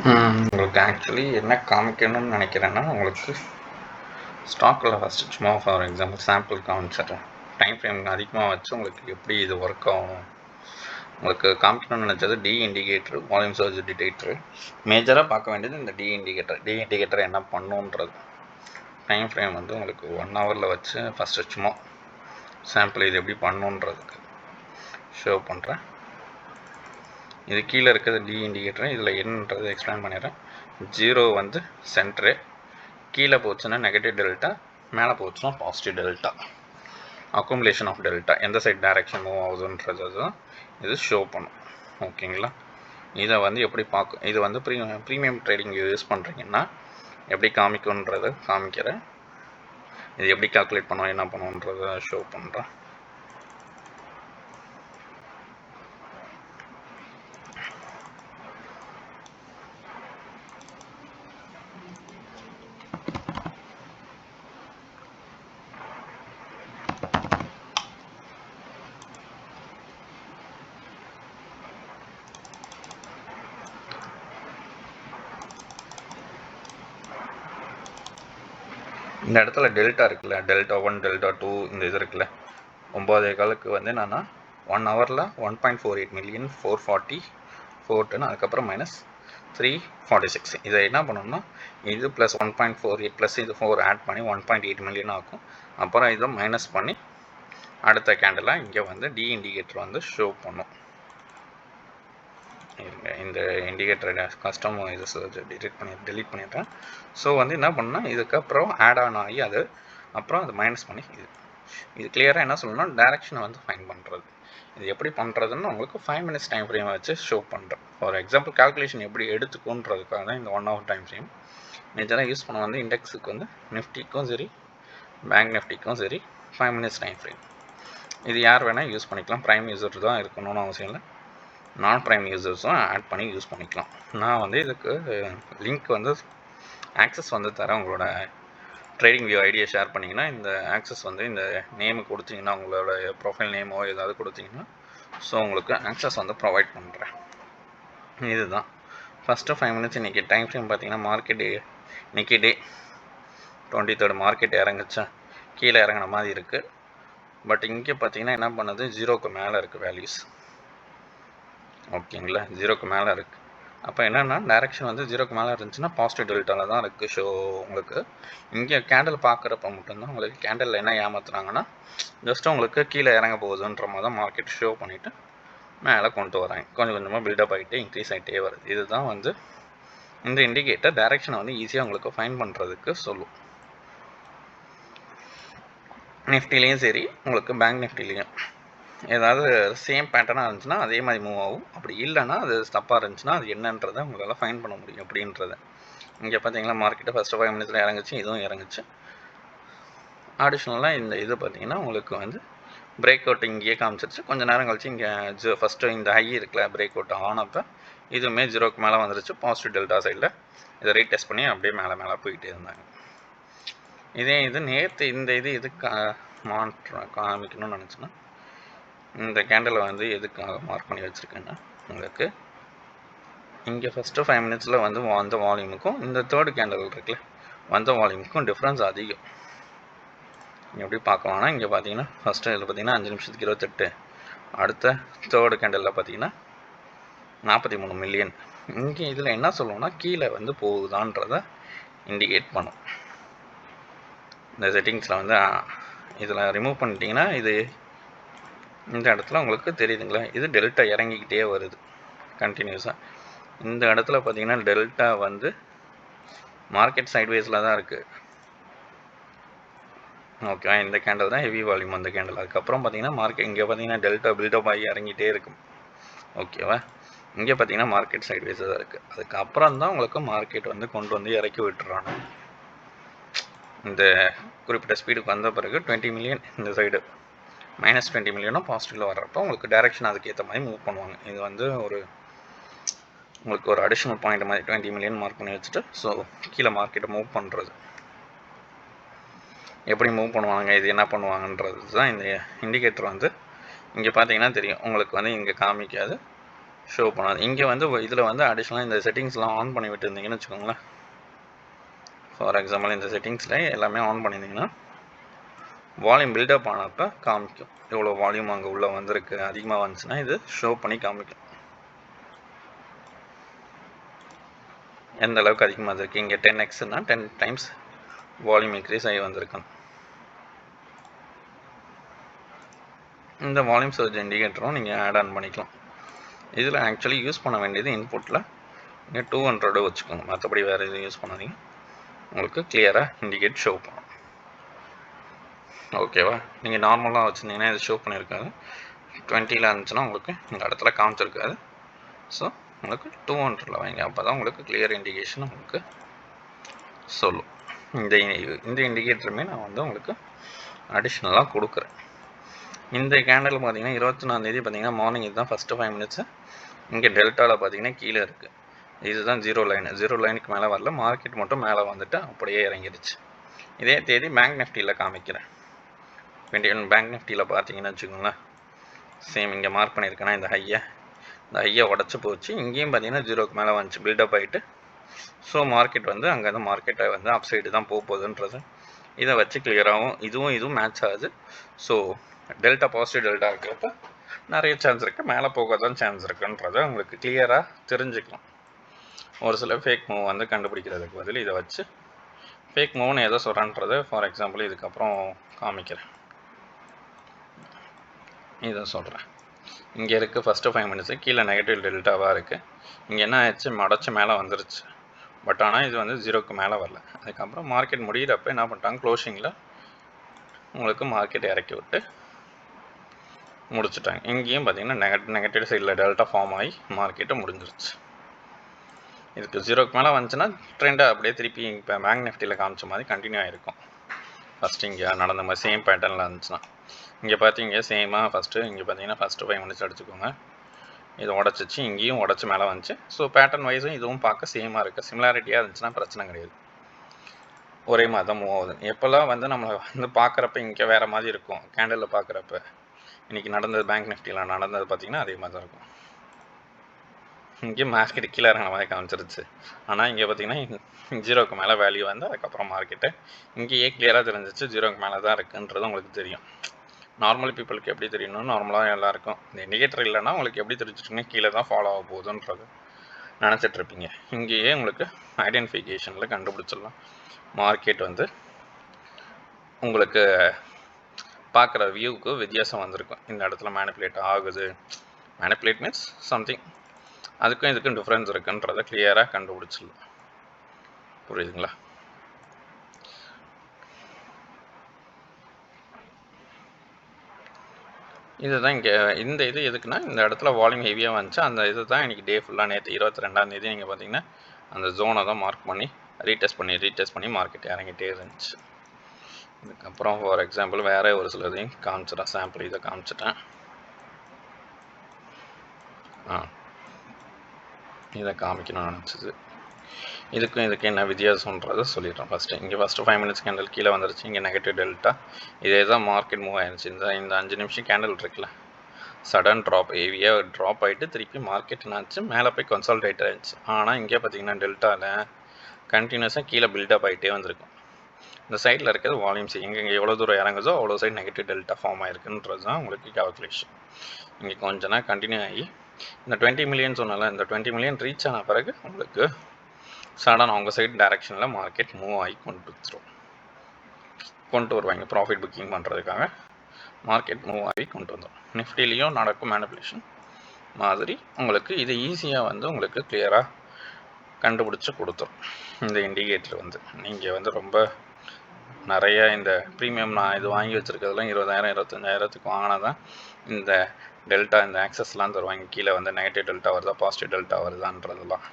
உங்களுக்கு ஆக்சுவலி என்ன காமிக்கணும்னு நினைக்கிறேன்னா, உங்களுக்கு ஸ்டாக்கில் ஃபஸ்ட்டு சும்மா ஃபார் எக்ஸாம்பிள் சாம்பிள் காமிச்சிடுறேன். டைம் ஃப்ரேம் அதிகமாக வச்சு உங்களுக்கு எப்படி இது ஒர்க் ஆகும் உங்களுக்கு காமிக்கணும்னு நினச்சது D indicator, volume surge detector. மேஜராக பார்க்க வேண்டியது இந்த டி இண்டிகேட்டர் என்ன பண்ணுன்றது. டைம் ஃப்ரேம் வந்து உங்களுக்கு 1 ஹவரில் வச்சு ஃபஸ்ட்டு சும்மா சாம்பிள் இது எப்படி பண்ணுன்றதுக்கு ஷோ பண்ணுறேன். இது கீழே இருக்கிறது டி இண்டிகேட்டர். இதில் என்னன்றது எக்ஸ்பிளைன் பண்ணிடுறேன். 0 வந்து சென்ட்ரு, கீழே போச்சுன்னா நெகட்டிவ் டெல்டா, மேலே போச்சுன்னா positive delta. Accumulation of delta எந்த சைட் டைரக்ஷன் மூவ் ஆகுதுன்றது தான் இது ஷோ பண்ணும். ஓகேங்களா? இதை வந்து எப்படி பார்க்கும், இது வந்து ப்ரீமியம் ட்ரேடிங் யூஸ் பண்ணுறீங்கன்னா எப்படி காமிக்கும்ன்றதை காமிக்கிறேன். இது எப்படி கால்குலேட் பண்ணுவோம் என்ன பண்ணுவோன்றதை ஷோ பண்ணுறேன். இந்த இடத்துல டெல்டா இருக்குல்ல, டெல்டா 1 டெல்டா 2 இந்த இது இருக்குல்ல, 9:15 வந்து என்னன்னா 1 ஹவரில் 1.48 மில்லியன் 440 அதுக்கப்புறம் -346. இதை என்ன பண்ணணும்னா இது ப்ளஸ் 1.48 ப்ளஸ் இது 4 ஆட் பண்ணி 1.8 மில்லியன் ஆகும். அப்புறம் இதை மைனஸ் பண்ணி அடுத்த கேண்டிலாக இங்கே வந்து டி இண்டிகேட்டர் வந்து ஷோ பண்ணும். இந்த இண்டிகேட்டர் கஸ்டம் இது டெலீட் பண்ணிடுறேன். ஸோ வந்து என்ன பண்ணால் இதுக்கப்புறம் ஆட் ஆன் ஆகி அது அப்புறம் அது மைனஸ் பண்ணி இது கிளியராக என்ன சொல்லணும்னா டைரக்ஷனை வந்து ஃபைன் பண்ணுறது. இது எப்படி பண்ணுறதுன்னு உங்களுக்கு 5 மினிட்ஸ் டைம் ஃப்ரேம் வச்சு ஷோ பண்ணுறேன். ஃபார் எக்ஸாம்பிள் கால்குலேஷன் எப்படி எடுத்துக்குன்றதுக்காக தான் இந்த 1 ஹவர் டைம் ஃப்ரேம். மேஜராக யூஸ் பண்ண வந்து இண்டெக்ஸுக்கு வந்து நிஃப்டிக்கும் சரி பேங்க் நிஃப்டிக்கும் சரி 5 மினிட்ஸ் டைம் ஃப்ரேம். இது யார் வேணால் யூஸ் பண்ணிக்கலாம். ப்ரைம் யூசர் தான் இருக்கணும்னு அவசியம் இல்லை, நான் ப்ரைம் யூசர்ஸும் ஆட் பண்ணி யூஸ் பண்ணிக்கலாம். நான் வந்து இதுக்கு லிங்க் வந்து ஆக்சஸ் வந்து தரேன். உங்களோட ட்ரேடிங் வியூ ஐடியை ஷேர் பண்ணிங்கன்னா இந்த ஆக்சஸ் வந்து இந்த நேமு கொடுத்தீங்கன்னா உங்களோட ப்ரொஃபைல் நேமோ ஏதாவது கொடுத்தீங்கன்னா ஸோ உங்களுக்கு ஆக்சஸ் வந்து ப்ரொவைட் பண்ணுறேன். இதுதான் ஃபஸ்ட்டு 5 மினிட்ஸ். இன்றைக்கி டைம் ஃப்ரேம் பார்த்தீங்கன்னா மார்க்கெட் இன்றைக்கி டே 23 மார்க்கெட் இறங்குச்சா கீழே இறங்கின மாதிரி இருக்குது. பட் இங்கே பார்த்தீங்கன்னா என்ன பண்ணுது, 0க்கு மேலே இருக்குது வேல்யூஸ். ஓகேங்களா? 0க்கு மேலே இருக்குது. அப்போ என்னென்னா டைரக்ஷன் வந்து 0க்கு மேலே இருந்துச்சுன்னா பாசிட்டிவ் டெல்டாவில் தான் இருக்குது ஷோ. உங்களுக்கு இங்கே கேண்டில் பார்க்குறப்ப மட்டும்தான் உங்களுக்கு கேண்டில் என்ன ஏமாத்துறாங்கன்னா ஜஸ்ட்டு உங்களுக்கு கீழே இறங்க போகுதுன்ற மாதிரி தான் மார்க்கெட் ஷோ பண்ணிவிட்டு மேலே கொண்டு வராங்க. கொஞ்சம் கொஞ்சமாக பில்டப் ஆகிட்டே இன்க்ரீஸ் ஆகிட்டே வருது. இதுதான் வந்து இந்த இண்டிகேட்டர் டைரக்ஷனை வந்து ஈஸியாக உங்களுக்கு ஃபைன் பண்ணுறதுக்கு சொல்லும். நிஃப்டிலையும் சரி உங்களுக்கு பேங்க் நிஃப்டிலையும் ஏதாவது சேம் பேட்டர்னாக இருந்துச்சுன்னா அதே மாதிரி மூவ் ஆகும். அப்படி இல்லைன்னா அது தப்பாக இருந்துச்சுன்னா அது என்னன்றதை உங்களால் ஃபைன் பண்ண முடியும் அப்படின்றத. இங்கே பார்த்தீங்கன்னா மார்க்கெட்டு ஃபஸ்ட்டு 5 மினிட்ஸில் இறங்குச்சு, இதுவும் இறங்குச்சு. அடிஷ்னலாக இந்த இது பார்த்தீங்கன்னா உங்களுக்கு வந்து பிரேக் அவுட் இங்கேயே காமிச்சிருச்சு. கொஞ்சம் நேரம் கழிச்சு இங்கே ஃபஸ்ட்டு இந்த ஹை இருக்குல்ல பிரேக் அவுட் ஆனப்போ இதுவுமே 0க்கு மேலே வந்துருச்சு. பாசிட்டிவ் டெல்டா சைடில் இதை ரீடெஸ்ட் பண்ணி அப்படியே மேலே போயிட்டே இருந்தாங்க. இதே இது நேற்று இந்த இது மாற்றம் காமிக்கணும்னு நினச்சேன்னா இந்த கேண்டில் வந்து எதுக்காக மார்க் பண்ணி வச்சுருக்கேன்னா உங்களுக்கு இங்கே ஃபஸ்ட்டு 5 மினிட்ஸில் வந்து வந்த வால்யூமுக்கும் இந்த தேர்டு கேண்டில் இருக்குல்ல வந்த வால்யூமுக்கும் டிஃப்ரென்ஸ் அதிகம். எப்படி பார்க்கலாம்னா இங்கே பார்த்தீங்கன்னா ஃபஸ்ட்டு இதில் பார்த்தீங்கன்னா 5 நிமிஷத்துக்கு 28, அடுத்த தேர்டு கேண்டலில் பார்த்தீங்கன்னா 43 மில்லியன். இங்கே இதில் என்ன சொல்லுவோம்னா கீழே வந்து போகுதான்றதை இண்டிகேட் பண்ணும். இந்த செட்டிங்ஸில் வந்து இதில் ரிமூவ் பண்ணிட்டீங்கன்னா இது இந்த இடத்துல உங்களுக்கு தெரியுதுங்களா, இது டெல்டா இறங்கிக்கிட்டே வருது கண்டினியூஸாக. இந்த இடத்துல பார்த்தீங்கன்னா டெல்டா வந்து மார்க்கெட் சைட்வேஸில் தான் இருக்குது. ஓகே, இந்த கேண்டில் தான் ஹெவி வால்யூம் அந்த கேண்டில். அதுக்கப்புறம் பார்த்தீங்கன்னா மார்க்கெட் இங்கே பார்த்தீங்கன்னா டெல்டா பில்டப் ஆகி இறங்கிட்டே இருக்கும். ஓகேவா? இங்கே பார்த்தீங்கன்னா மார்க்கெட் சைட்வேஸாக தான் இருக்குது. அதுக்கப்புறம் தான் உங்களுக்கு மார்க்கெட் வந்து கொண்டு வந்து இறக்கி விட்டுறாங்க. இந்த குறிப்பிட்ட ஸ்பீடுக்கு வந்த பிறகு 20 மில்லியன் இந்த சைடு -20 மில்லியனும் பாசிட்டிவில் வர்றப்போ உங்களுக்கு டைரெக்ஷன் அதுக்கேற்ற மாதிரி மூவ் பண்ணுவாங்க. இது வந்து உங்களுக்கு ஒரு அடிஷ்னல் பாயிண்ட் மாதிரி 20 மில்லியன் மார்க் பண்ணி வச்சுட்டு ஸோ கீழே மார்க்கெட்டை மூவ் பண்ணுறது எப்படி மூவ் பண்ணுவாங்க, இது என்ன பண்ணுவாங்கன்றது தான் இந்த இண்டிகேட்டர் வந்து இங்கே பார்த்தீங்கன்னா தெரியும். உங்களுக்கு வந்து இங்கே காமிக்காது, ஷோ பண்ணாது. இங்கே வந்து இதில் வந்து அடிஷ்னலாக இந்த செட்டிங்ஸ்லாம் ஆன் பண்ணி விட்டுருந்தீங்கன்னு வச்சுக்கோங்களேன். ஃபார் எக்ஸாம்பிள் இந்த செட்டிங்ஸில் எல்லாமே ஆன் பண்ணியிருந்தீங்கன்னா வால்யூம் பில்டப் ஆனப்போ காமிக்கும். எவ்வளோ வால்யூம் அங்கே உள்ளே வந்திருக்கு. அதிகமாக வந்துச்சுன்னா இது ஷோ பண்ணி காமிக்கும். எந்த அளவுக்கு அதிகமாக இருக்குது. இங்கே 10x-னா 10 டைம்ஸ் வால்யூம் இன்க்ரீஸ் ஆகி வந்திருக்கும். இந்த வால்யூம் சர்ஜ் இண்டிகேட்டரும் நீங்கள் ஆட் ஆன் பண்ணிக்கலாம். இதில் ஆக்சுவலி யூஸ் பண்ண வேண்டியது இன்புட்டில் நீங்கள் 200 வச்சுக்கோங்க. மற்றபடி வேறு எதுவும் யூஸ் பண்ணாதீங்க. உங்களுக்கு கிளியராக இண்டிகேட் ஷோ பண்ணும். ஓகேவா? நீங்கள் நார்மலாக வச்சுருந்தீங்கன்னா இது ஷோ பண்ணியிருக்காது. 20ல் இருந்துச்சுன்னா உங்களுக்கு இந்த இடத்துல காமிச்சிருக்காது. ஸோ உங்களுக்கு 200ல் வைங்க. அப்போ தான் உங்களுக்கு கிளியர் இண்டிகேஷன் உங்களுக்கு சொல்லும். இந்த இண்டிகேட்டருமே நான் வந்து உங்களுக்கு அடிஷ்னலாக கொடுக்குறேன். இந்த கேண்டில் பார்த்தீங்கன்னா 24 பார்த்தீங்கன்னா மார்னிங் இதுதான் ஃபஸ்ட்டு 5 மினிட்ஸு. இங்கே டெல்டாவில் பார்த்தீங்கன்னா கீழே இருக்குது. இதுதான் ஜீரோ லைனுக்கு மேலே வரல. மார்க்கெட் மட்டும் மேலே வந்துட்டு அப்படியே இறங்கிடுச்சு. இதே தேதி பேங்க் நிஃப்டியில் காமிக்கிறேன். பேங்க் நிஃப்டியில் பார்த்தீங்கன்னு வச்சுக்கோங்களேன், சேம் இங்கே மார்க் பண்ணியிருக்கேன்னா இந்த ஹையை உடச்சி போச்சு. இங்கேயும் பார்த்தீங்கன்னா ஜீரோக்கு மேலே வந்துச்சு, பில்டப் ஆகிட்டு. ஸோ மார்க்கெட் வந்து அங்கேருந்து மார்க்கெட்டை வந்து அப் சைடு தான் போகுதுன்றது இதை வச்சு கிளியராகவும் இதுவும் மேட்ச் ஆகுது. ஸோ டெல்டா பாசிட்டிவ் டெல்டா இருக்கிறப்ப நிறைய சான்ஸ் இருக்குது, மேலே போக தான் சான்ஸ் இருக்குன்றதை உங்களுக்கு கிளியராக தெரிஞ்சுக்கலாம். ஒரு சில ஃபேக் மூவ் வந்து கண்டுபிடிக்கிறதுக்கு பதில் இதை வச்சு ஃபேக் மூவ்னு எதை சொல்கிறான்றதை ஃபார் எக்ஸாம்பிள் இதுக்கப்புறம் காமிக்கிறேன். இதை சொல்கிறேன். இங்கே இருக்குது ஃபஸ்ட்டு 5 மினிட்ஸு கீழே நெகட்டிவ் டெல்டாவாக இருக்குது. இங்கே என்ன ஆயிடுச்சு, மடச்சு மேலே வந்துருச்சு. பட் ஆனால் இது வந்து ஜீரோக்கு மேலே வரல. அதுக்கப்புறம் மார்க்கெட் முடிகிறப்ப என்ன பண்ணிட்டாங்க, க்ளோஷிங்கில் உங்களுக்கு மார்க்கெட் இறக்கி விட்டு முடிச்சுட்டாங்க. இங்கேயும் பார்த்தீங்கன்னா நெகட்டிவ் சைடில் டெல்டா ஃபார்ம் ஆகி மார்க்கெட்டை முடிஞ்சிருச்சு. இதுக்கு ஜீரோக்கு மேலே வந்துச்சுன்னா ட்ரெண்டாக அப்படியே திருப்பி இப்போ பேங்க் நிஃப்டியில் காமிச்ச மாதிரி கண்டினியூ ஆகிருக்கும். ஃபஸ்ட்டு இங்கே நடந்த மாதிரி சேம் பேட்டர்னில் இருந்துச்சுன்னா. இங்கே பார்த்தீங்க சேமாக இங்கே பார்த்தீங்கன்னா ஃபஸ்ட்டு 5 மினிட்ஸ் எடுத்துக்கோங்க. இது உடச்சிச்சு, இங்கேயும் உடச்சி மேலே வந்துச்சு. ஸோ பேட்டர்ன் வைஸும் இதுவும் பார்க்க சேமாக இருக்குது. சிமிலாரிட்டியாக இருந்துச்சுன்னா பிரச்சனை கிடையாது. ஒரே மாதிரி தான் மூவ் ஆகுது. எப்போல்லாம் வந்து நம்மளை வந்து பார்க்குறப்ப இங்கே வேறு மாதிரி இருக்கும், கேண்டலில் பார்க்குறப்ப இன்றைக்கி நடந்தது பேங்க் நிஃப்டியில் நடந்தது பார்த்திங்கன்னா அதே மாதிரி தான் இருக்கும். இங்கேயும் மார்க்கெட்டு கீழே இறங்கின மாதிரி காமிச்சிருச்சு. ஆனால் இங்கே பார்த்தீங்கன்னா ஜீரோக்கு மேலே வேல்யூ வந்து அதுக்கப்புறம் மார்க்கெட்டு இங்கேயே கிளியராக தெரிஞ்சிச்சு ஜீரோக்கு மேலே தான் இருக்குன்றது உங்களுக்கு தெரியும். நார்மல் பீப்புளுக்கு எப்படி தெரியணும், நார்மலாக எல்லாருக்கும் இந்த இண்டிகேட்டர் இல்லைன்னா உங்களுக்கு எப்படி தெரிஞ்சிட்டுங்கன்னா கீழே தான் ஃபாலோ ஆக போகுதுன்றது நினச்சிட்ருப்பீங்க. இங்கேயே உங்களுக்கு ஐடென்டிஃபிகேஷனில் கண்டுபிடிச்சிடலாம். மார்க்கெட் வந்து உங்களுக்கு பார்க்குற வியூவுக்கு வித்தியாசம் வந்திருக்கும். இந்த இடத்துல மேனிப்புலேட் ஆகுது, மேனிப்புலேட் மீன்ஸ் சம்திங், அதுக்கும் இதுக்கும் டிஃப்ரென்ஸ் இருக்குன்றதை கிளியராக கண்டுபிடிச்சிடலாம். புரியுதுங்களா? இதுதான் இங்கே இந்த இது எதுக்குன்னா இந்த இடத்துல வால்யூம் ஹெவியாக வந்துச்சு. அந்த இது தான் இன்றைக்கி டே ஃபுல்லாக நேற்று 22 நீங்கள் பார்த்தீங்கன்னா அந்த ஜோனை தான் மார்க் பண்ணி ரீடெஸ்ட் பண்ணி மார்க்கெட் இறங்கிட்டே இருந்துச்சு. இதுக்கப்புறம் ஃபார் எக்ஸாம்பிள் வேறு ஒரு சிலதையும் காமிச்சிட்டேன். சாம்பிள் இதை காமிச்சிட்டேன். இதை காமிக்கணும்னு நினச்சிது. இதுக்கு என்ன வித்தியாசம்ன்றதை சொல்லிடுறேன். ஃபஸ்ட்டு 5 மினிட்ஸ் கேண்டில் கீழே வந்துருச்சு. இங்கே நெகட்டிவ் டெல்டா. இதே தான் மார்க்கெட் மூவ் ஆயிடுச்சு. இந்த 5 நிமிஷம் கேண்டில் இருக்குல்ல, சடன் ட்ராப் ஹெவியாக ட்ராப் ஆகிட்டு திருப்பி மார்க்கெட் என்னாச்சு, மேலே போய் கன்சால்டேட் ஆகிடுச்சு. ஆனால் இங்கே பார்த்தீங்கன்னா டெல்டாவில் கண்டினியூஸாக கீழே பில்டப் ஆகிட்டே வந்திருக்கும். இந்த சைடில் இருக்கிறது வால்யூம்ஸ் இங்கே எவ்வளோ தூரம் இறங்குதோ அவ்வளோ சைடு நெகட்டிவ் டெல்டா ஃபார்ம் ஆகிருக்குன்றது தான் உங்களுக்கு கால்குலேஷன். இங்கே கொஞ்ச நேரம் கண்டினியூ ஆகி இந்த 20 மில்லியன் சொன்னால இந்த 20 மில்லியன் ரீச் ஆன பிறகு உங்களுக்கு சடன் அவங்க சைடு டைரெக்ஷனில் மார்க்கெட் மூவ் ஆகி கொண்டு வருவாங்க. ப்ராஃபிட் புக்கிங் பண்ணுறதுக்காக மார்க்கெட் மூவ் ஆகி கொண்டு வந்துடும். நிஃப்டிலையும் நடக்கும் மேனிப்புலேஷன் மாதிரி உங்களுக்கு இது ஈஸியாக வந்து உங்களுக்கு கிளியராக கண்டுபிடிச்சி கொடுத்துரும். இந்த இண்டிகேட்டர் வந்து நீங்கள் வந்து ரொம்ப நிறைய இந்த ப்ரீமியம் நான் இது வாங்கி வச்சுருக்கிறதுலாம் 20,000 25,000க்கு வாங்கினா தான் இந்த டெல்டா இந்த ஆக்சஸ்லாம் தருவாங்க. கீழே வந்து நெகட்டிவ் டெல்டா வருதா பாசிட்டிவ் டெல்டா வருதான்றதெல்லாம்.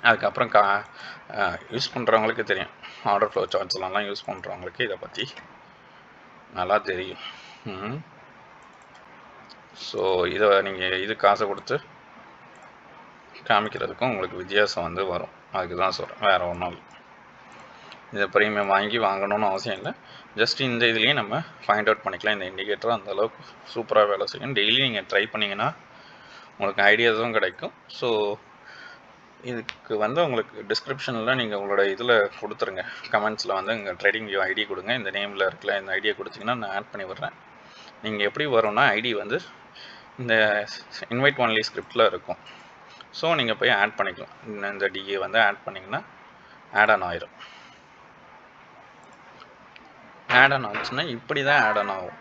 அதுக்கப்புறம் யூஸ் பண்ணுறவங்களுக்கு தெரியும். ஆர்டர் ஃப்ளோ சார்ட்ஸ்லாம் யூஸ் பண்ணுறவங்களுக்கு இதை பற்றி நல்லா தெரியும். ஸோ இதை நீங்கள் இது காசை கொடுத்து காமிக்கிறதுக்கும் உங்களுக்கு வித்தியாசம் வந்து வரும். அதுக்கு தான் சொல்கிறேன், வேறு ஒன்றும் இல்லை. இதை ப்ரீமியம் வாங்கணும்னு அவசியம் இல்லை. ஜஸ்ட் இந்த இதுலேயே நம்ம ஃபைண்ட் அவுட் பண்ணிக்கலாம். இந்த இண்டிகேட்டர் அந்தளவுக்கு சூப்பராக வேலை செய்யும். டெய்லி நீங்கள் ட்ரை பண்ணிங்கன்னா உங்களுக்கு ஐடியாஸும் கிடைக்கும். ஸோ இதுக்கு வந்து உங்களுக்கு டிஸ்கிரிப்ஷனில் நீங்கள் உங்களோட இதில் கொடுத்துருங்க, கமெண்ட்ஸில் வந்து உங்கள் ட்ரேடிங் வியூ ஐடி கொடுங்க. இந்த நேமில் இருக்கல இந்த ஐடியா கொடுத்தீங்கன்னா நான் ஆட் பண்ணி விட்றேன். நீங்கள் எப்படி வரும்னா ஐடி வந்து இந்த இன்வைட் ஒன்லி ஸ்கிரிப்டில் இருக்கும். ஸோ நீங்கள் போய் ஆட் பண்ணிக்கலாம். இந்த டிஏ வந்து ஆட் பண்ணிங்கன்னா ஆட் ஆன் ஆயிரும். ஆட் ஆன் ஆச்சுன்னா இப்படி தான் ஆட் ஆன் ஆகும்.